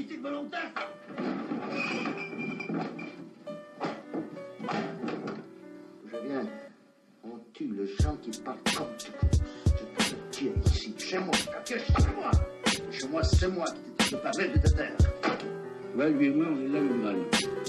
homicide volontaire. Je viens. On tue le gens qui parlent comme tu penses. Je te tue ici, chez moi. Chez moi. Chez moi, c'est moi qui te parlais de ta terre. Ouais, lui et moi, on est là le mal.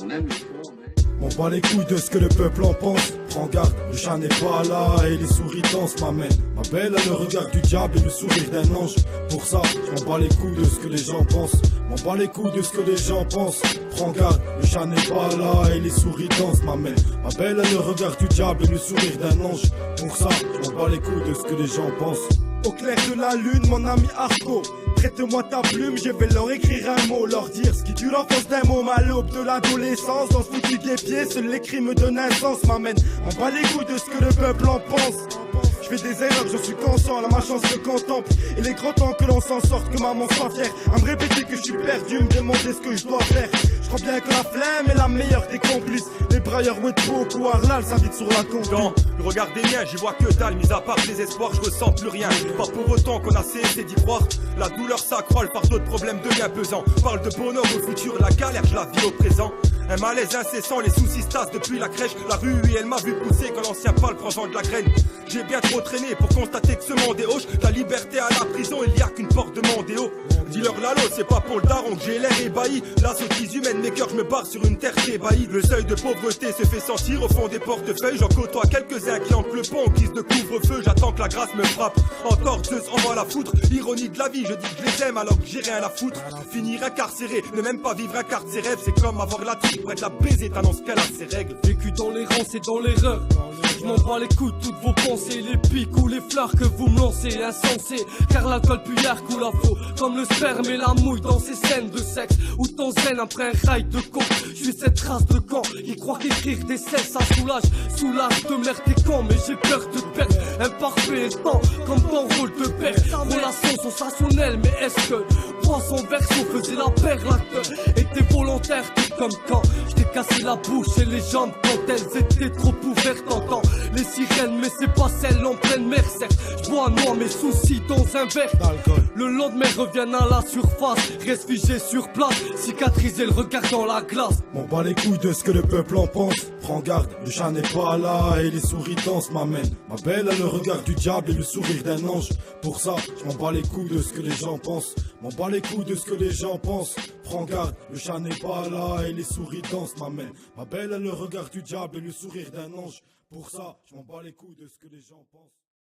On aime le fort, mais... On bat les couilles de ce que le peuple en pense. Prends garde, le chat n'est pas là et les souris dansent m'amènent. Ma belle a le regard du diable et le sourire d'un ange. Pour ça, je m'en bats les couilles de ce que les gens pensent. M'en bats les couilles de ce que les gens pensent. Prends garde, le chat n'est pas là et les souris dansent m'amènent. Ma belle a le regard du diable et le sourire d'un ange. Pour ça, je m'en bats les couilles de ce que les gens pensent. Au clair de la lune, mon ami Arco, prête-moi ta plume, je vais leur écrire un mot, leur dire ce qui tue l'enfance d'un mot, à l'aube de l'adolescence. Dans ce foutu guépier, seul l'écrit me donne un sens, m'amène. On bat les couilles de ce que le peuple en pense. Je fais des erreurs, j'en suis conscient, la ma chance se contemple. Il est grand temps que l'on s'en sorte, que maman soit fière. À me répéter que je suis perdu, me demander ce que je dois faire. Je crois bien que la flemme est la meilleure des complices. Les brailleurs ou beaucoup, Arlal s'invite sur la conduite. Dans le regard des miens, j'y vois que dalle, mis à part les espoirs, je ressens plus rien. Pas pour autant qu'on a cessé d'y croire. La douleur s'accroît, par d'autres problèmes devient pesant. Parle de bonheur au futur, la galère, je la vis au présent. Un malaise incessant, les soucis se tassent depuis la crèche. La rue, elle m'a vu pousser quand l'ancien pâle prend vent de la graine. J'ai bien trop traîné pour constater que ce monde est hoche. La liberté à la prison, il y a qu'une porte de Mondéo. Dis-leur Lalo, c'est pas pour le daron que j'ai l'air ébahi. La sottise humaine, mes cœurs, je me barre sur une terre ébahie. Le seuil de pauvreté se fait sentir au fond des portefeuilles. J'en côtoie quelques-uns qui hantent le pont en guise de couvre-feu. J'attends que la grâce me frappe. Encore Zeus envoie la foudre. Ironie de la vie, je dis que je les aime alors que j'ai rien à foutre. Finir incarcéré, ne même pas vivre un quart de ses rêves. C'est comme avoir la tripe près de la baiser, t'annonces qu'elle a ses règles. Vécu dans l'errance et dans l'erreur. Je m'en bats les coups de toutes vos pensées. Les pics ou les fleurs que vous me lancez, insensé. Car l'alcool puyard coule à flot. Comme le sperme et la mouille dans ces scènes de sexe. Ou ton zen après un rail de con. Je suis cette race de camp. Ils croient qu'écrire des scènes ça soulage. Soulage de merde et con. Mais j'ai peur de perdre. Imparfait et temps. Comme ton rôle de père. Relation sensationnelle. Mais est-ce que poisson version faisait la paire? L'acteur était volontaire tout comme quand je t'ai cassé la bouche et les jambes quand elles étaient trop ouvertes. T'entends les sirènes mais c'est pas celles en pleine mer. Certes je bois noir mes soucis dans un verre d'alcool. Le lendemain reviennent à la surface. Reste figé sur place. Cicatriser le regard dans la glace. M'en bats les couilles de ce que le peuple en pense. Prends garde, le chat n'est pas là et les souris dansent m'amènent. Ma belle a le regard du diable et le sourire d'un ange. Pour ça, je m'en bats les couilles de ce que les gens pensent. M'en bats les couilles de ce que les gens pensent. Prends garde, le chat n'est pas là et les souris dansent m'amènent. Ma belle a le regard du diable et le sourire d'un ange. Pour ça, je m'en bats les couilles de ce que les gens pensent.